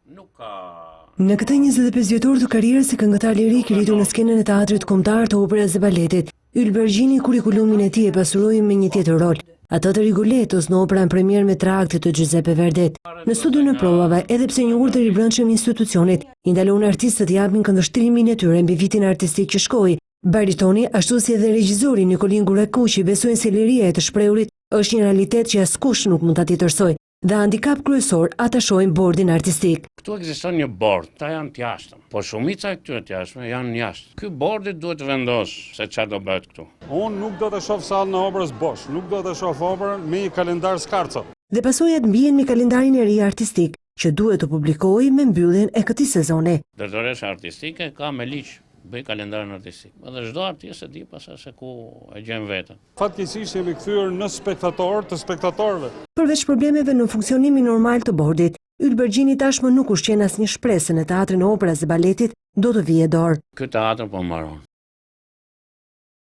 Në këtë 25 vjetor të karrierës si këngëtar lirik i rritur në skenën e teatrit kombëtar, të operës dhe baletit, Ylë Bergjini kurrikulumin e tij e pasuroi me një tjetër rol, atë të Rigolettos në operën premier me 3 akte të Giuseppe Verdet. Në studion e provave, edhe pse një urdhër i brendshëm i institucionit i ndalon artistët të japin këndvështrimin e tyre mbi vitin artistik që shkoi, baritoni ashtu si edhe regjizori Nikolin Gurakuqi besojnë se liria e të shprehurit është një realitet që askush nuk mund ta tjetërsojë. Dhe handikap kryesor ata shohin bordin artistik. Këtu ekziston një bord, ta janë të jashtëm, po shumica e këtyre të jashtme janë jashtë. Ky bordi duhet të vendos se çfarë do bëhet këtu. Unë nuk do të shoh sallën e operës bosh, nuk do të shoh operën me një kalendar skarco. Dhe pasojat mbien me kalendarin e ri artistik, që duhet të publikohej me mbylljen e këtij sezoni. Ndërtoresha artistike ka me ligj bëj kalendarin artistik. Edhe çdo artist e di pasa se ku e gjen veten. Fatkeqësisht jemi kthyer në spektator të spektatorëve. Përveç problemeve në funksionimin normal të bordit, Ylë Bergjini tashmë nuk ushqen asnjë shpresë në teatrin e operës dhe baletit do të vijë dorë. Ky teatr po mbaron.